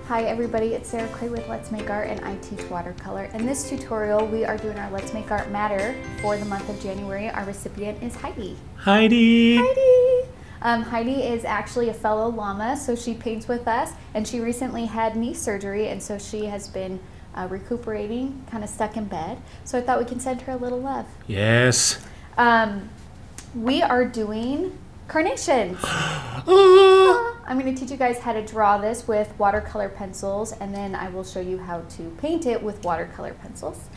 Hi everybody, it's Sarah Cray with Let's Make Art and I teach watercolor. In this tutorial, we are doing our Let's Make Art Matter for the month of January. Our recipient is Heidi. Heidi! Heidi! Heidi is actually a fellow LlaMA, so she paints with us, and she recently had knee surgery, and so she has been recuperating, kind of stuck in bed. So I thought we can send her a little love. Yes. We are doing carnations. I'm going to teach you guys how to draw this with watercolor pencils, and then I will show you how to paint it with watercolor pencils.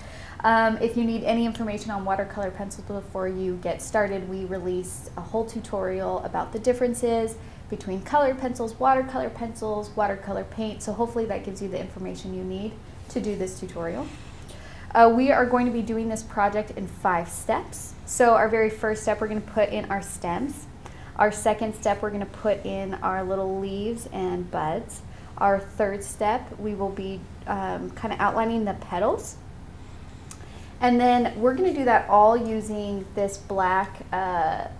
If you need any information on watercolor pencils before you get started, we released a whole tutorial about the differences between colored pencils, watercolor paint, so hopefully that gives you the information you need to do this tutorial. We are going to be doing this project in 5 steps. So our very first step, we're going to put in our stems. Our second step, we're going to put in our little leaves and buds. Our third step, we will be kind of outlining the petals. And then we're going to do that all using this black,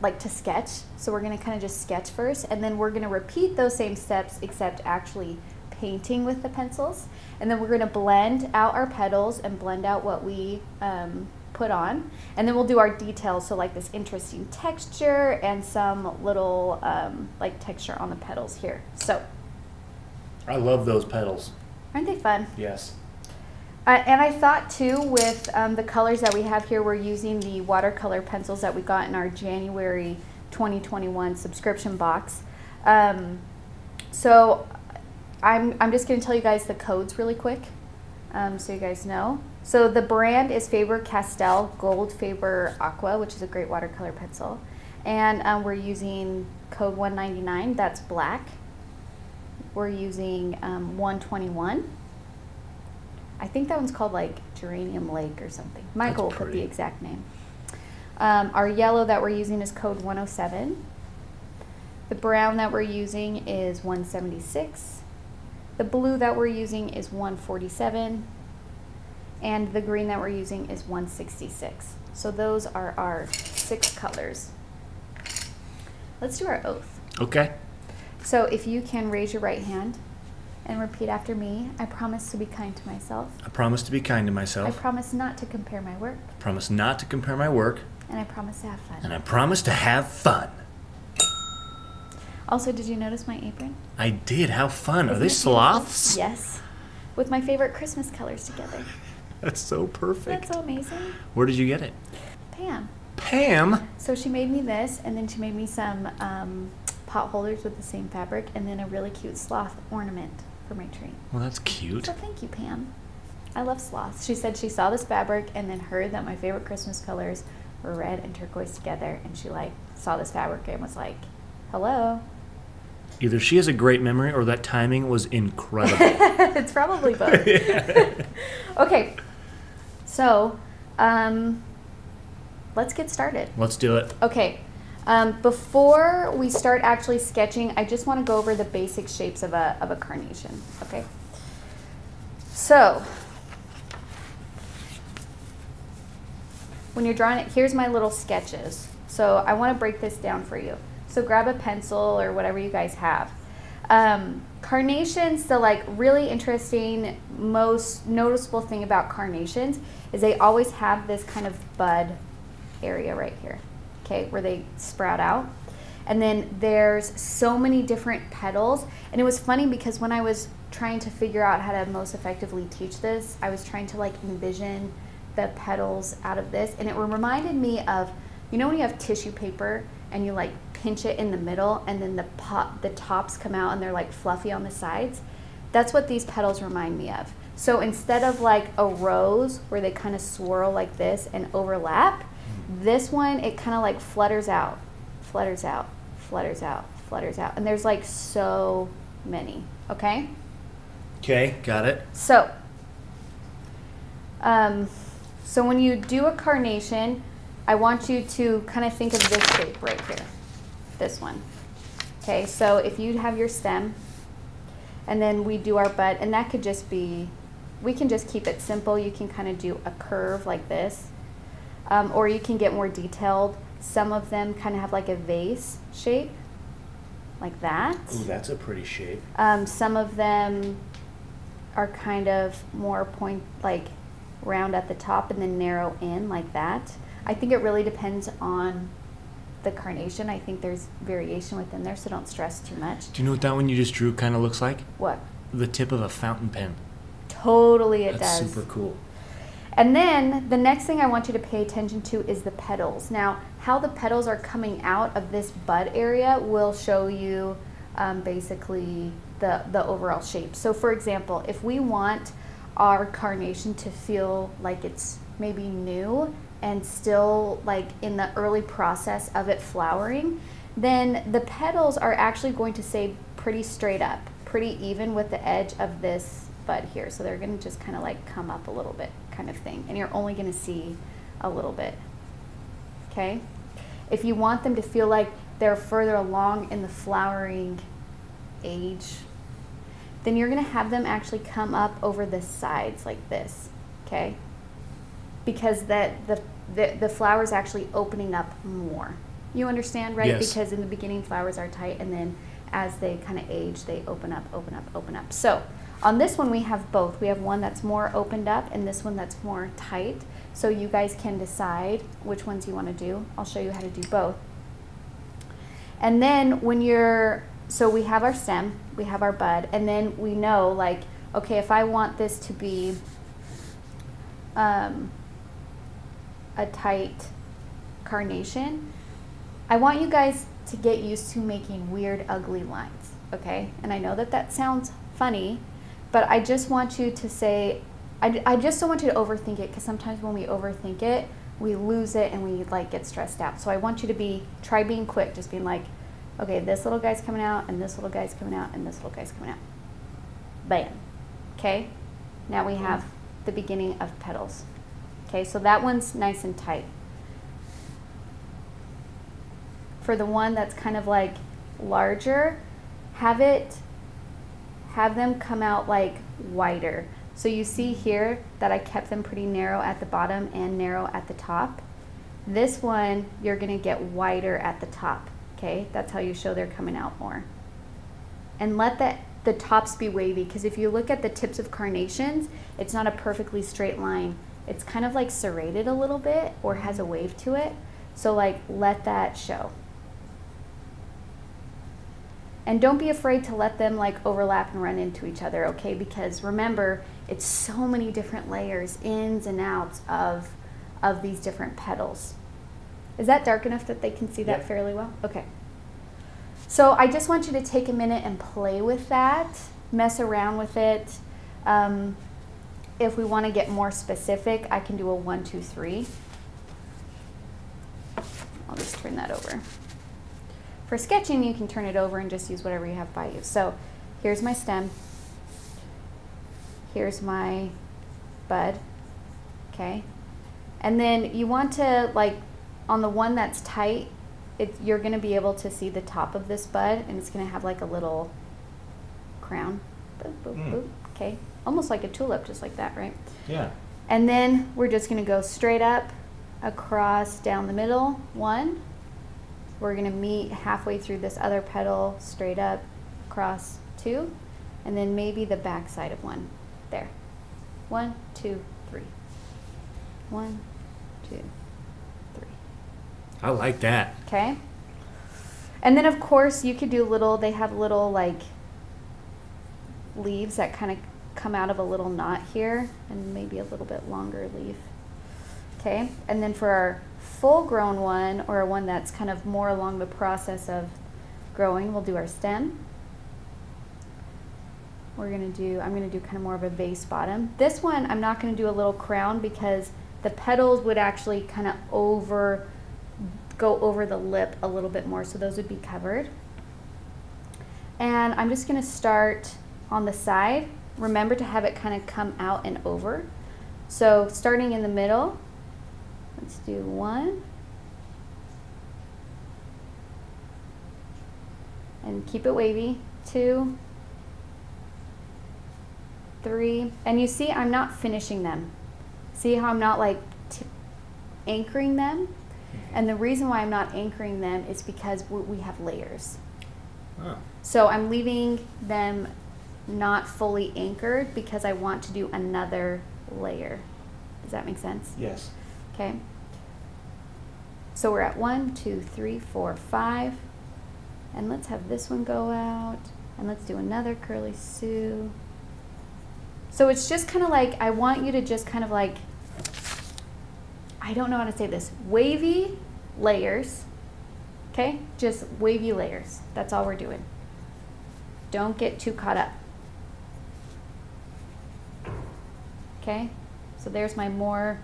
like to sketch. So we're going to kind of just sketch first, and then we're going to repeat those same steps except actually painting with the pencils. And then we're going to blend out our petals and blend out what we put on, and then we'll do our details, so like this interesting texture and some little like texture on the petals here. So I love those petals. Aren't they fun? Yes. And I thought too, with the colors that we have here, we're using the watercolor pencils that we got in our January 2021 subscription box. So I'm just going to tell you guys the codes really quick, so you guys know. So the brand is Faber-Castell Gold Faber Aqua, which is a great watercolor pencil. And we're using code 199, that's black. We're using 121. I think that one's called like Geranium Lake or something. Michael will put the exact name. Our yellow that we're using is code 107. The brown that we're using is 176. The blue that we're using is 147. And the green that we're using is 166. So those are our 6 colors. Let's do our oath. Okay. So if you can raise your right hand and repeat after me. I promise to be kind to myself. I promise to be kind to myself. I promise not to compare my work. I promise not to compare my work. And I promise to have fun. And I promise to have fun. Also, did you notice my apron? I did. How fun. Are they Isn't it sloths? beautiful? Yes. With my favorite Christmas colors together. That's so perfect. That's so amazing. Where did you get it? Pam. Pam? So she made me this, and then she made me some pot holders with the same fabric, and then a really cute sloth ornament for my tree. Well, that's cute. So thank you, Pam. I love sloths. She said she saw this fabric and then heard that my favorite Christmas colors were red and turquoise together, and she like saw this fabric and was like, hello. Either she has a great memory or that timing was incredible. It's probably both. Okay, so let's get started. Let's do it. Okay, before we start actually sketching, I just want to go over the basic shapes of a carnation, okay? So, when you're drawing it, here's my little sketches. So I want to break this down for you. So grab a pencil or whatever you guys have. Carnations, the like really interesting, most noticeable thing about carnations is they always have this kind of bud area right here, okay, where they sprout out. And then there's so many different petals. And it was funny because when I was trying to figure out how to most effectively teach this, I was trying to like envision the petals out of this. And it reminded me of, you know when you have tissue paper and you like pinch it in the middle and then the tops come out and they're like fluffy on the sides? That's what these petals remind me of. So instead of like a rose where they kind of swirl like this and overlap, this one, it kind of like flutters out, flutters out, flutters out, flutters out. And there's like so many, okay? Okay, got it. So, so when you do a carnation, I want you to kind of think of this shape right here, this one. Okay, so if you have your stem, and then we do our bud, and that could just be, we can just keep it simple. You can kind of do a curve like this, or you can get more detailed. Some of them kind of have like a vase shape, like that. Ooh, that's a pretty shape. Some of them are kind of more point, like round at the top and then narrow in like that. I think it really depends on the carnation. I think there's variation within there, so don't stress too much. Do you know what that one you just drew kind of looks like? What? The tip of a fountain pen. Totally it That's does. super cool. And then the next thing I want you to pay attention to is the petals. Now, how the petals are coming out of this bud area will show you basically the overall shape. So for example, if we want our carnation to feel like it's maybe new and still like in the early process of it flowering, then the petals are actually going to stay pretty straight up, pretty even with the edge of this bud here. So they're going to just kind of like come up a little bit kind of thing, and you're only going to see a little bit. Okay? If you want them to feel like they're further along in the flowering age, then you're going to have them actually come up over the sides like this. Okay? Because the flower's actually opening up more. You understand, right? Yes. Because in the beginning flowers are tight, and then as they kind of age, they open up, open up, open up. So on this one we have both. We have one that's more opened up and this one that's more tight. So you guys can decide which ones you want to do. I'll show you how to do both. And then when you're, so we have our stem, we have our bud, and then we know like, okay, if I want this to be a tight carnation, I want you guys to get used to making weird, ugly lines, okay? And I know that that sounds funny, but I just want you to say, I just don't want you to overthink it, because sometimes when we overthink it, we lose it and we like get stressed out. So I want you to try being quick, just being like, okay, this little guy's coming out, and this little guy's coming out, and this little guy's coming out. Bam, okay? Now we have the beginning of petals. Okay, so that one's nice and tight. For the one that's kind of like larger, have them come out like wider. So you see here that I kept them pretty narrow at the bottom and narrow at the top. This one, you're gonna get wider at the top, okay? That's how you show they're coming out more. And let the tops be wavy, because if you look at the tips of carnations, it's not a perfectly straight line. It's kind of like serrated a little bit or has a wave to it. So like, let that show. And don't be afraid to let them like overlap and run into each other, okay? Because remember, it's so many different layers, ins and outs of these different petals. Is that dark enough that they can see that fairly well? Okay. So I just want you to take a minute and play with that, mess around with it. If we want to get more specific, I can do a 1, 2, 3. I'll just turn that over. For sketching, you can turn it over and just use whatever you have by you. So here's my stem. Here's my bud, okay? And then you want to, like, on the one that's tight, you're gonna be able to see the top of this bud, and it's gonna have like a little crown. Boop, boop, boop, okay? Almost like a tulip, just like that, right? Yeah. And then we're just gonna go straight up, across, down the middle, 1. We're gonna meet halfway through this other petal, straight up, across, 2, and then maybe the back side of 1. There. 1, 2, 3. 1, 2, 3. I like that. Okay. And then of course you could do they have little like leaves that kind of come out of a little knot here, and maybe a little bit longer leaf. Okay. And then for our full grown one, or one that's kind of more along the process of growing, we'll do our stem. I'm gonna do kind of more of a vase bottom. This one, I'm not gonna do a little crown because the petals would actually kind of go over the lip a little bit more, so those would be covered. And I'm just gonna start on the side. Remember to have it kind of come out and over. So starting in the middle, let's do 1. And keep it wavy. 2, 3, and you see I'm not finishing them. See how I'm not like anchoring them? And the reason why I'm not anchoring them is because we have layers. Oh. So I'm leaving them not fully anchored because I want to do another layer. Does that make sense? Yes. Okay. So we're at 1, 2, 3, 4, 5. And let's have this one go out. And let's do another curly Sue. So it's just kind of like, I want you to just kind of like, I don't know how to say this, wavy layers. Okay? Just wavy layers. That's all we're doing. Don't get too caught up. Okay? So there's my more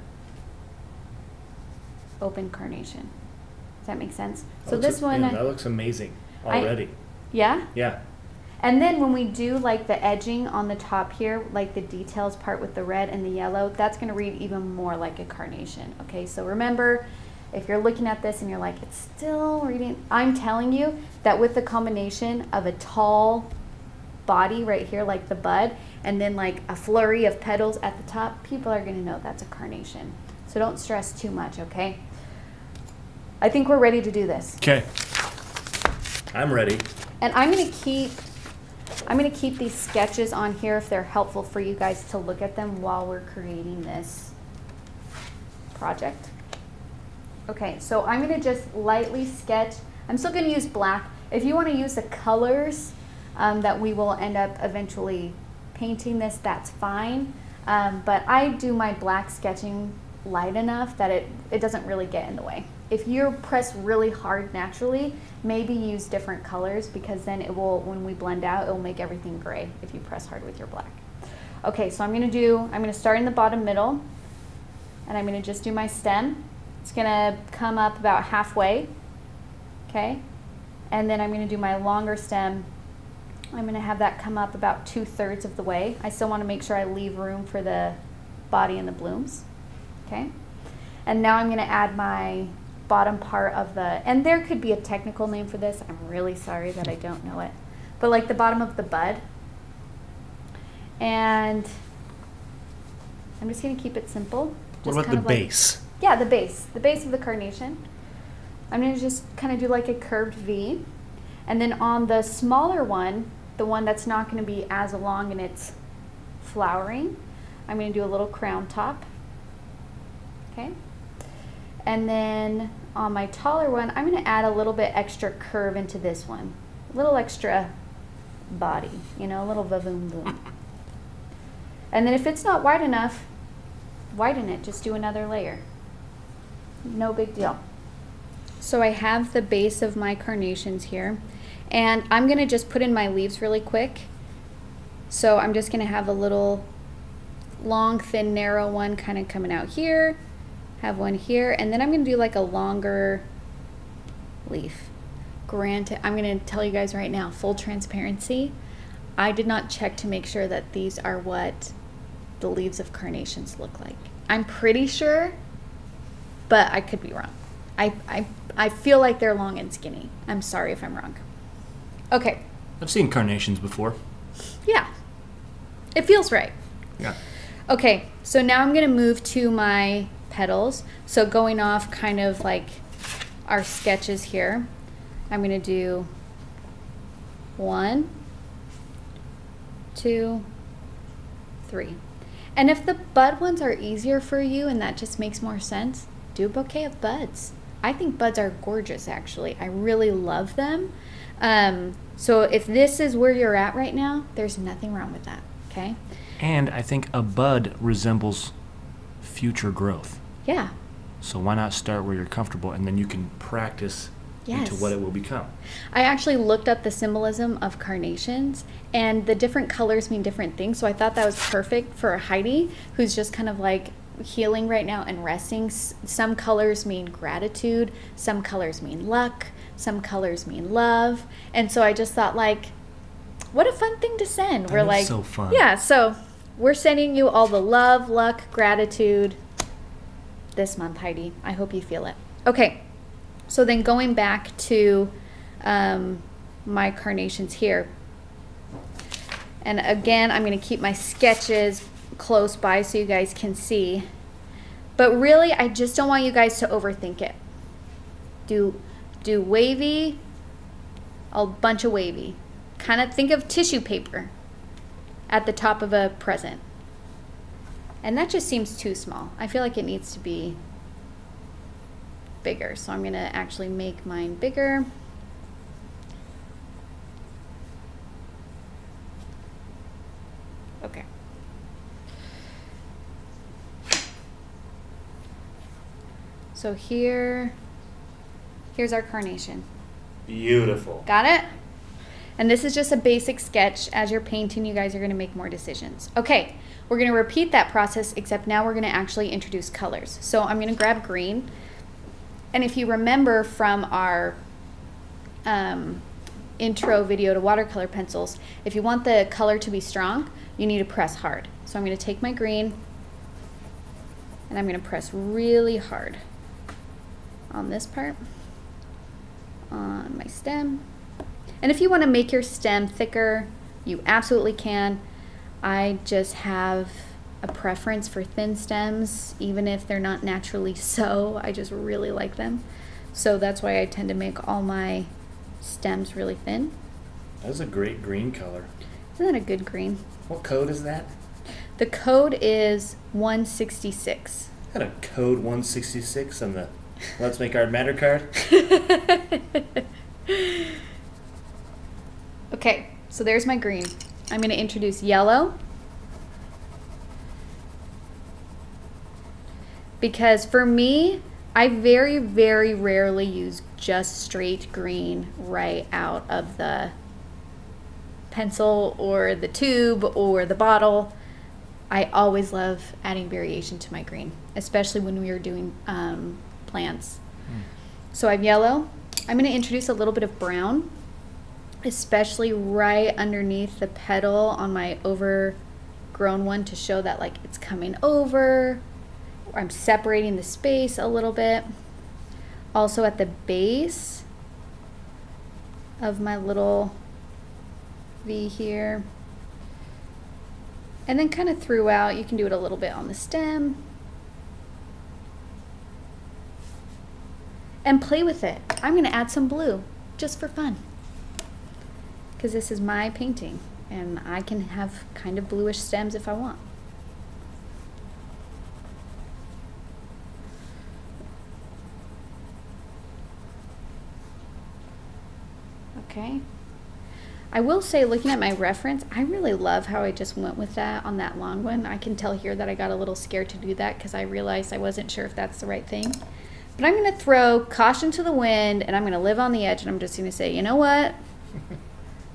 open carnation. Does that make sense? So this one, yeah, that looks amazing already. Yeah? Yeah. And then when we do like the edging on the top here, like the details part with the red and the yellow, that's going to read even more like a carnation. Okay, so remember, if you're looking at this and you're like, it's still reading, I'm telling you that with the combination of a tall body right here, like the bud, and then like a flurry of petals at the top, people are going to know that's a carnation. So don't stress too much, okay? I think we're ready to do this. Okay. I'm ready. And I'm going to keep these sketches on here if they're helpful for you guys to look at them while we're creating this project. Okay, so I'm going to just lightly sketch. I'm still going to use black. If you want to use the colors that we will end up eventually painting this, that's fine. But I do my black sketching light enough that it doesn't really get in the way. If you press really hard naturally, maybe use different colors, because then it will, when we blend out, it will make everything gray if you press hard with your black. Okay, so I'm gonna start in the bottom middle, and I'm gonna just do my stem. It's gonna come up about halfway, okay? And then I'm gonna do my longer stem. I'm gonna have that come up about 2/3 of the way. I still wanna make sure I leave room for the body and the blooms, okay? And now I'm gonna add my bottom part of the, and there could be a technical name for this, I'm really sorry that I don't know it, but like the bottom of the bud. And I'm just gonna keep it simple. What about the base? Yeah, the base of the carnation. I'm gonna just kind of do like a curved V. And then on the smaller one, the one that's not gonna be as long and it's flowering, I'm gonna do a little crown top, okay? And then on my taller one, I'm gonna add a little bit extra curve into this one. A little extra body, you know, a little va-voom boom. And then if it's not wide enough, widen it, just do another layer. No big deal. So I have the base of my carnations here, and I'm gonna just put in my leaves really quick. So I'm just gonna have a little long, thin, narrow one kind of coming out here, have one here, and then I'm gonna do like a longer leaf. Granted, I'm gonna tell you guys right now, full transparency, I did not check to make sure that these are what the leaves of carnations look like. I'm pretty sure, but I could be wrong. I feel like they're long and skinny. I'm sorry if I'm wrong. Okay. I've seen carnations before. Yeah. It feels right. Yeah. Okay, so now I'm gonna move to my petals. So going off kind of like our sketches here, I'm gonna do 1, 2, 3. And if the bud ones are easier for you and that just makes more sense, do a bouquet of buds. I think buds are gorgeous, actually. I really love them. So if this is where you're at right now, there's nothing wrong with that, okay? And I think a bud resembles future growth. Yeah. So why not start where you're comfortable, and then you can practice into what it will become. I actually looked up the symbolism of carnations, and the different colors mean different things. So I thought that was perfect for Heidi, who's just kind of like healing right now and resting. Some colors mean gratitude, some colors mean luck, some colors mean love. And so I just thought, like, what a fun thing to send. We're like, so fun. Yeah, so we're sending you all the love, luck, gratitude this month, Heidi. I hope you feel it. Okay, so then going back to my carnations here. And again, I'm going to keep my sketches close by so you guys can see. But really, I just don't want you guys to overthink it. Do wavy, a bunch of wavy. Kind of think of tissue paper. at the top of a present. And that just seems too small. I feel like it needs to be bigger. So I'm going to actually make mine bigger. Okay. So here's our carnation. Beautiful. Got it? And this is just a basic sketch. As you're painting, you guys are going to make more decisions. Okay, we're going to repeat that process, except now we're going to actually introduce colors. So I'm going to grab green. And if you remember from our intro video to watercolor pencils, if you want the color to be strong, you need to press hard. So I'm going to take my green and I'm going to press really hard on this part, on my stem. And if you want to make your stem thicker, you absolutely can. I just have a preference for thin stems, even if they're not naturally so. I just really like them. So that's why I tend to make all my stems really thin. That's a great green color. Isn't that a good green? What code is that? The code is 166. Got a code 166 on the Let's Make Art Matter card? Okay, so there's my green. I'm going to introduce yellow. Because for me, I very, very rarely use just straight green right out of the pencil or the tube or the bottle. I always love adding variation to my green, especially when we are doing plants. So I have yellow. I'm going to introduce a little bit of brown, especially right underneath the petal on my overgrown one to show that like it's coming over. I'm separating the space a little bit. Also at the base of my little V here. And then kind of throughout, you can do it a little bit on the stem. And play with it. I'm going to add some blue just for fun, because this is my painting and I can have kind of bluish stems if I want. Okay. I will say, looking at my reference, I really love how I just went with that on that long one. I can tell here that I got a little scared to do that because I realized I wasn't sure if that's the right thing. But I'm going to throw caution to the wind and I'm going to live on the edge, and I'm just going to say, you know what?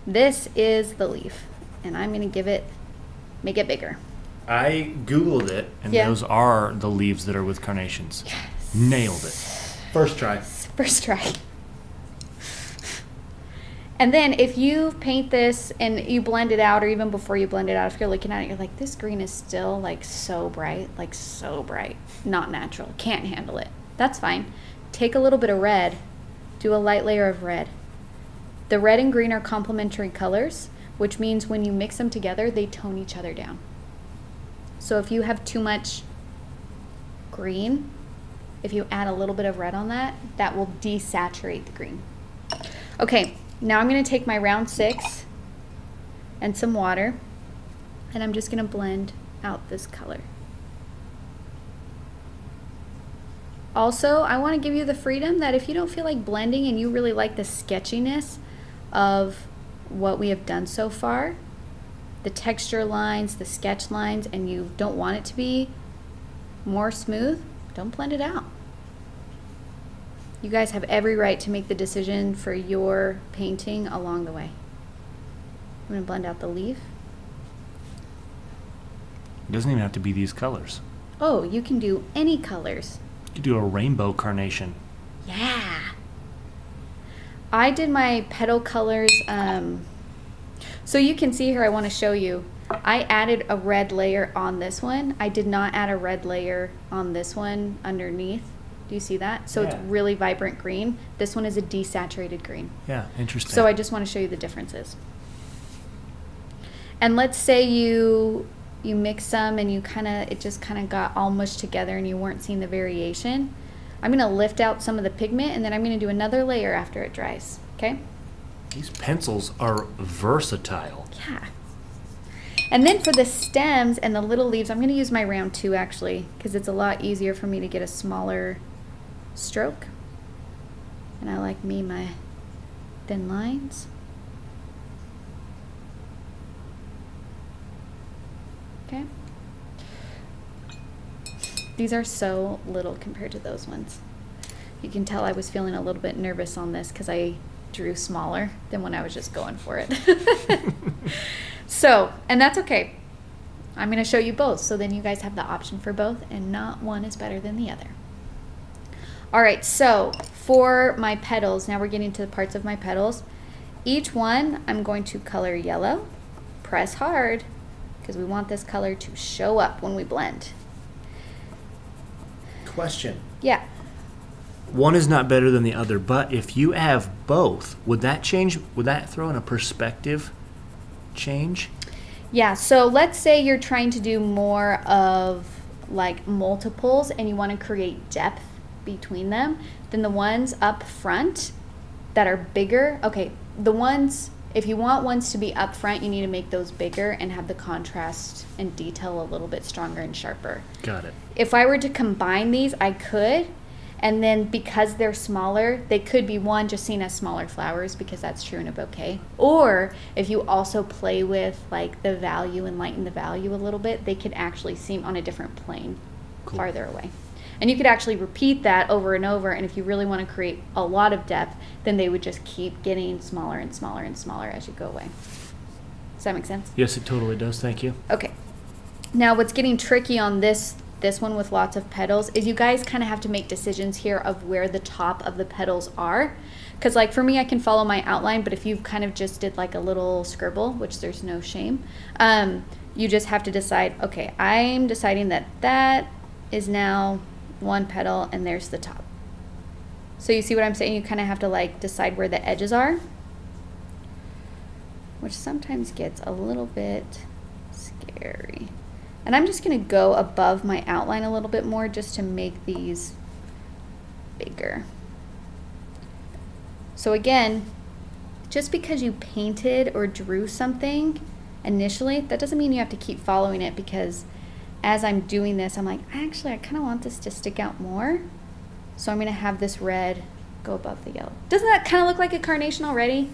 This is the leaf, and I'm going to give it, make it bigger. I Googled it, and those are the leaves that are with carnations. Yes. Nailed it. First try. First try. And then if you paint this and you blend it out, or even before you blend it out, if you're looking at it, you're like, this green is still like so bright, not natural, can't handle it. That's fine. Take a little bit of red, do a light layer of red. The red and green are complementary colors, which means when you mix them together, they tone each other down. So if you have too much green, if you add a little bit of red on that, that will desaturate the green. Okay. Now I'm going to take my round 6 and some water, and I'm just going to blend out this color. Also, I want to give you the freedom that if you don't feel like blending and you really like the sketchiness of what we have done so far, the texture lines, the sketch lines, and you don't want it to be more smooth, don't blend it out. You guys have every right to make the decision for your painting along the way. I'm going to blend out the leaf. It doesn't even have to be these colors. Oh, you can do any colors. You could do a rainbow carnation. Yeah. I did my petal colors. So you can see here, I want to show you. I added a red layer on this one. I did not add a red layer on this one underneath. Do you see that? So it's really vibrant green. This one is a desaturated green. Yeah, interesting. So I just want to show you the differences. And let's say you mix some and it just kind of got all mushed together and you weren't seeing the variation. I'm going to lift out some of the pigment, and then I'm going to do another layer after it dries. Okay? These pencils are versatile. Yeah. And then for the stems and the little leaves, I'm going to use my round 2 actually, because it's a lot easier for me to get a smaller stroke. And I like my thin lines. Okay. These are so little compared to those ones. You can tell I was feeling a little bit nervous on this because I drew smaller than when I was just going for it. So, and that's okay. I'm going to show you both, so then you guys have the option for both, and not one is better than the other. All right, so for my petals, now we're getting to the parts of my petals. Each one I'm going to color yellow. Press hard, because we want this color to show up when we blend. Question. Yeah. One is not better than the other, but if you have both, would that change? Would that throw in a perspective change? Yeah, so let's say you're trying to do more of like multiples and you want to create depth between them, then the ones up front that are bigger, okay, the ones, if you want ones to be up front, you need to make those bigger and have the contrast and detail a little bit stronger and sharper. Got it. If I were to combine these, I could, and then because they're smaller, they could be one just seen as smaller flowers because that's true in a bouquet. Or if you also play with like the value and lighten the value a little bit, they could actually seem on a different plane, cool, farther away. And you could actually repeat that over and over, and if you really want to create a lot of depth, then they would just keep getting smaller and smaller and smaller as you go away. Does that make sense? Yes, it totally does. Thank you. Okay. Now what's getting tricky on this one with lots of petals is you guys kind of have to make decisions here of where the top of the petals are. Because like for me, I can follow my outline, but if you kind of just did like a little scribble, which there's no shame, you just have to decide, okay, I'm deciding that that is now one petal and there's the top. So you see what I'm saying? You kind of have to like decide where the edges are, which sometimes gets a little bit scary. And I'm just going to go above my outline a little bit more just to make these bigger. So again, just because you painted or drew something initially, that doesn't mean you have to keep following it, because as I'm doing this, I'm like, actually, I kind of want this to stick out more. So I'm going to have this red go above the yellow. Doesn't that kind of look like a carnation already?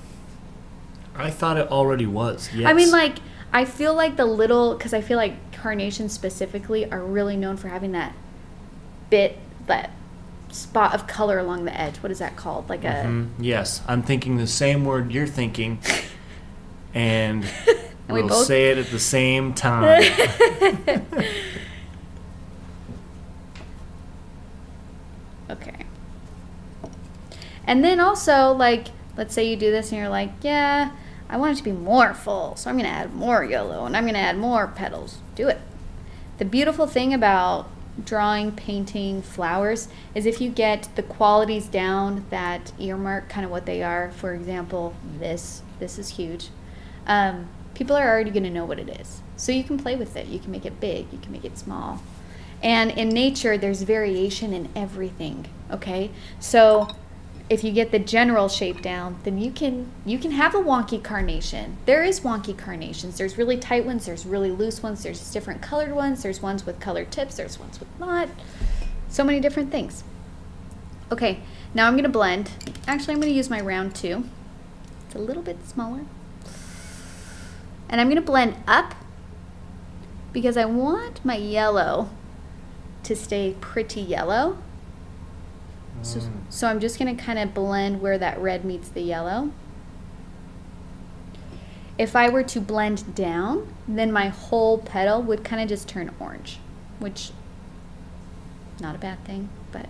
I thought it already was, yes. I mean, like, I feel like the little, because I feel like carnations specifically are really known for having that bit, that spot of color along the edge. What is that called? Like a... Yes, I'm thinking the same word you're thinking, and we we'll both say it at the same time. Okay. And then also, like, let's say you do this and you're like, yeah, I want it to be more full, so I'm going to add more yellow and I'm going to add more petals. Do it. The beautiful thing about drawing, painting, flowers is if you get the qualities down that earmark kind of what they are. For example, this is huge. People are already going to know what it is. So you can play with it. You can make it big. You can make it small. And in nature, there's variation in everything, okay? So if you get the general shape down, then you can have a wonky carnation. There is wonky carnations. There's really tight ones, there's really loose ones, there's different colored ones, there's ones with colored tips, there's ones with not. So many different things. Okay, now I'm going to blend. Actually, I'm going to use my round 2. It's a little bit smaller. And I'm going to blend up because I want my yellow to stay pretty yellow. So I'm just going to kind of blend where that red meets the yellow. If I were to blend down, then my whole petal would kind of just turn orange, which not a bad thing, but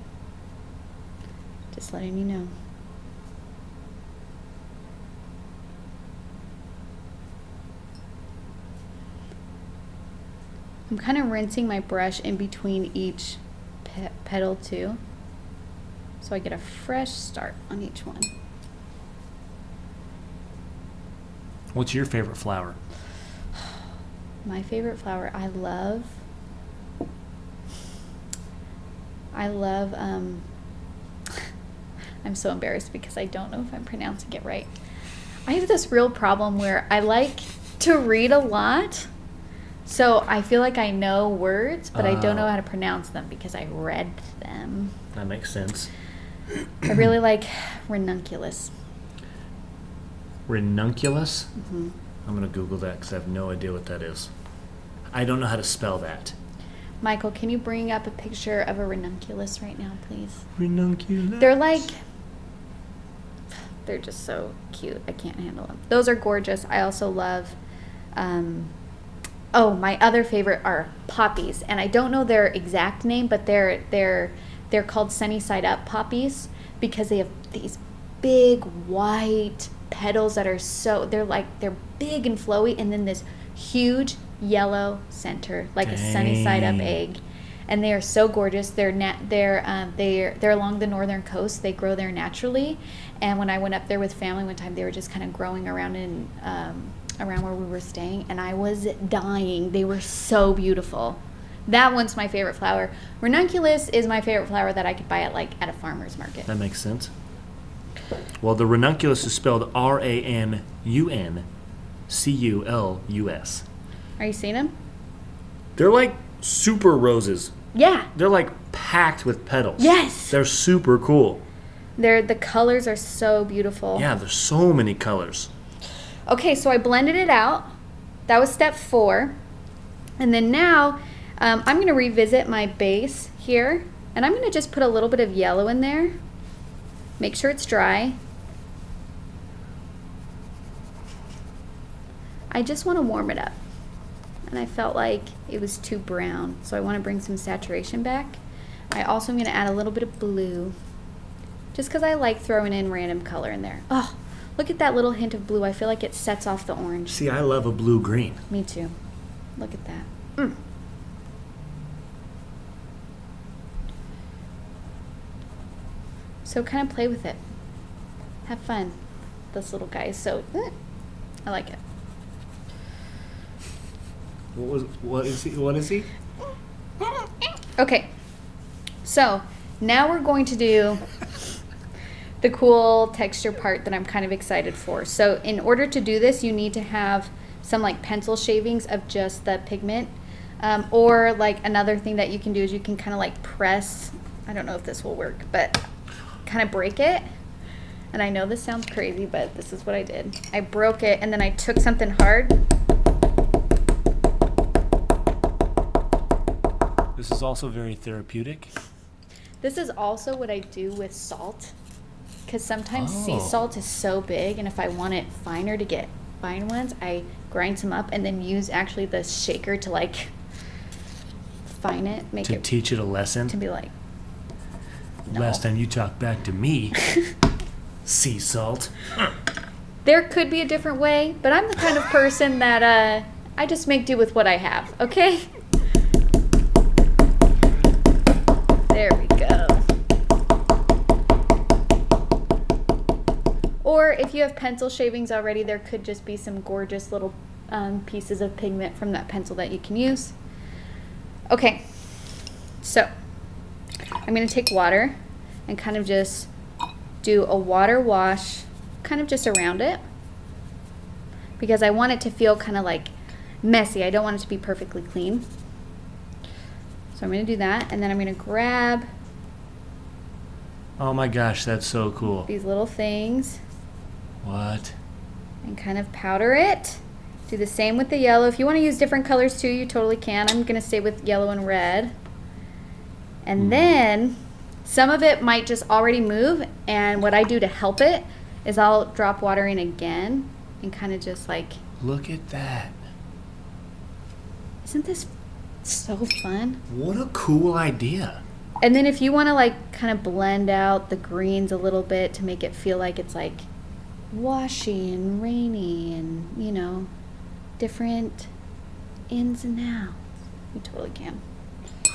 just letting you know. I'm kind of rinsing my brush in between each petal too, so I get a fresh start on each one. What's your favorite flower? My favorite flower, I love I'm so embarrassed because I don't know if I'm pronouncing it right. I have this real problem where I like to read a lot, So I feel like I know words, but I don't know how to pronounce them because I read them. That makes sense. I really like ranunculus. Ranunculus? Mm-hmm. I'm going to Google that because I have no idea what that is. I don't know how to spell that. Michael, can you bring up a picture of a ranunculus right now, please? Ranunculus. They're just so cute. I can't handle them. Those are gorgeous. I also love, my other favorite are poppies. And I don't know their exact name, but they're called sunny side up poppies because they have these big white petals that are they're big and flowy, and then this huge yellow center, like a sunny side up egg. And they are so gorgeous. They're along the northern coast. They grow there naturally. And when I went up there with family one time, they were just kind of growing around around where we were staying, and I was dying. They were so beautiful. That one's my favorite flower. Ranunculus is my favorite flower that I could buy at a farmer's market. That makes sense. Well, the ranunculus is spelled Ranuncus. Are you seeing them? They're like super roses. Yeah. They're like packed with petals. Yes. They're super cool. The colors are so beautiful. Yeah, there's so many colors. Okay, so I blended it out. That was step 4. And then now I'm going to revisit my base here. And I'm going to just put a little bit of yellow in there. Make sure it's dry. I just want to warm it up. And I felt like it was too brown, so I want to bring some saturation back. I also am going to add a little bit of blue, just because I like throwing in random color in there. Oh, look at that little hint of blue. I feel like it sets off the orange. See, I love a blue-green. Me too. Look at that. So kind of play with it. Have fun. This little guy is so, I like it. What is he? Okay, so now we're going to do the cool texture part that I'm kind of excited for. So in order to do this, you need to have some like pencil shavings of just the pigment, or like another thing that you can do is you can kind of like press, I don't know if this will work, but kind of break it. And I know this sounds crazy, but this is what I did. I broke it, and then I took something hard. This is also very therapeutic. This is also what I do with salt, because sometimes sea salt is so big, and if I want it finer to get fine ones, I grind some up and then use actually the shaker to like fine it, to teach it a lesson. To be like, no. Last time you talked back to me, sea salt. There could be a different way, but I'm the kind of person that I just make do with what I have, okay? There we go. Or if you have pencil shavings already, there could just be some gorgeous little pieces of pigment from that pencil that you can use. Okay, so I'm going to take water and kind of just do a water wash kind of just around it, because I want it to feel kind of like messy. I don't want it to be perfectly clean. So I'm going to do that, and then I'm going to grab, Oh my gosh, that's so cool. these little things What? and kind of powder it. Do the same with the yellow. If you want to use different colors too, you totally can. I'm going to stay with yellow and red. And then some of it might just already move, and what I do to help it is I'll drop water in again and kind of just like, Look at that. isn't this so fun? What a cool idea. And then if you want to like kind of blend out the greens a little bit to make it feel like it's like washy and rainy and, you know, different ins and outs, you totally can. Do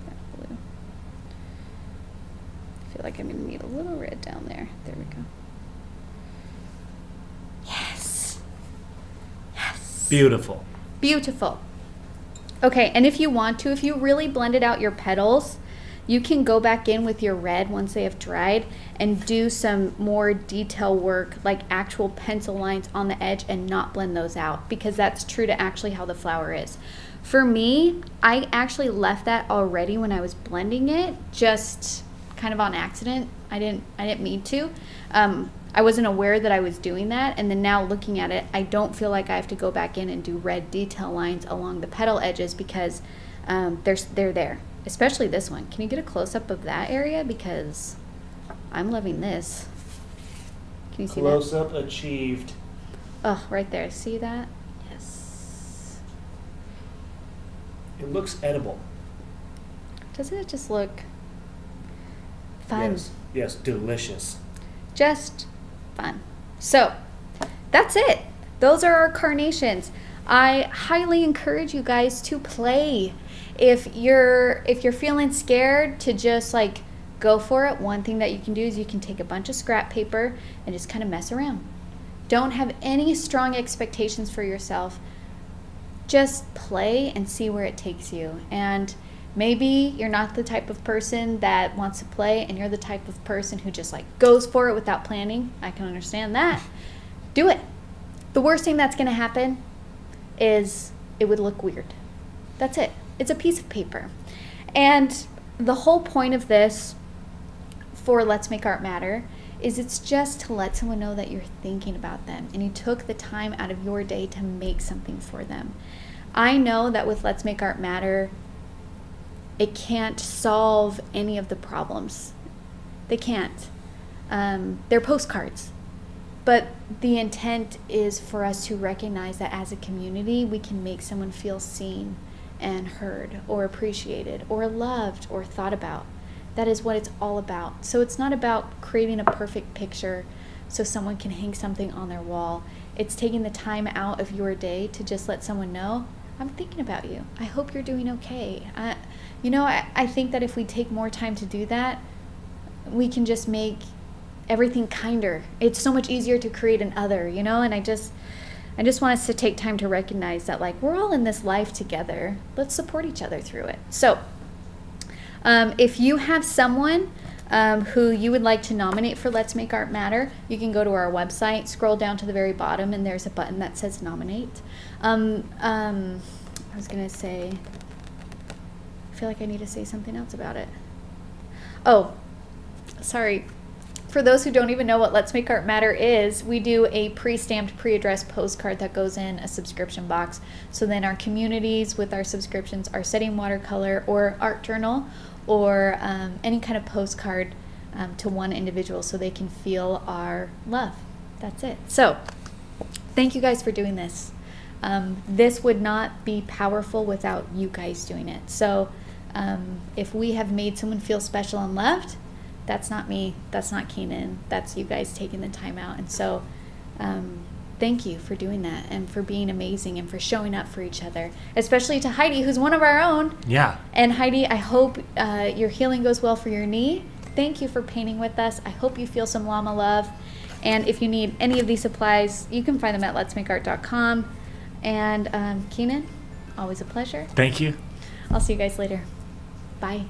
that blue. I feel like I'm going to need a little red down there. There we go. Yes. Yes. Beautiful. Beautiful. Okay, and if you want to, if you really blended out your petals, you can go back in with your red once they have dried and do some more detail work, like actual pencil lines on the edge, and not blend those out, because that's true to actually how the flower is. For me, I actually left that already when I was blending it, just kind of on accident. I didn't mean to. I wasn't aware that I was doing that, and then now looking at it, I don't feel like I have to go back in and do red detail lines along the petal edges, because they're there. Especially this one. Can you get a close-up of that area? Because I'm loving this. Can you see that? Close-up achieved. Oh, right there. See that? Yes. It looks edible. Doesn't it just look fun? Yes, yes, delicious. Just fun. So, that's it. Those are our carnations. I highly encourage you guys to play. If you're feeling scared, to just like go for it. One thing that you can do is you can take a bunch of scrap paper and just kind of mess around. Don't have any strong expectations for yourself. Just play and see where it takes you. And maybe you're not the type of person that wants to play, and you're the type of person who just like goes for it without planning. I can understand that. Do it. The worst thing that's going to happen is it would look weird. That's it. It's a piece of paper. And the whole point of this for Let's Make Art Matter is it's just to let someone know that you're thinking about them and you took the time out of your day to make something for them. I know that with Let's Make Art Matter, it can't solve any of the problems. They can't. They're postcards. But the intent is for us to recognize that as a community, we can make someone feel seen and heard or appreciated or loved or thought about. That is what it's all about. So it's not about creating a perfect picture so someone can hang something on their wall. It's taking the time out of your day to just let someone know, I'm thinking about you. I hope you're doing okay. I think that if we take more time to do that, we can just make everything kinder. It's so much easier to create an other, and I just want us to take time to recognize that, like, we're all in this life together. Let's support each other through it. So if you have someone who you would like to nominate for Let's Make Art Matter, you can go to our website, scroll down to the very bottom, and there's a button that says nominate. I was gonna say, I feel like I need to say something else about it. Oh, sorry. For those who don't even know what Let's Make Art Matter is, we do a pre-stamped, pre-addressed postcard that goes in a subscription box. So then our communities with our subscriptions are setting watercolor or art journal or any kind of postcard to one individual so they can feel our love. That's it. So thank you guys for doing this. This would not be powerful without you guys doing it. So if we have made someone feel special and loved, that's not me, that's not Keenan, that's you guys taking the time out. And so thank you for doing that and for being amazing and for showing up for each other, especially to Heidi, who's one of our own. Yeah. And Heidi, I hope your healing goes well for your knee. Thank you for painting with us. I hope you feel some LlaMA love. And if you need any of these supplies, you can find them at letsmakeart.com. And Keenan, always a pleasure. Thank you. I'll see you guys later. Bye.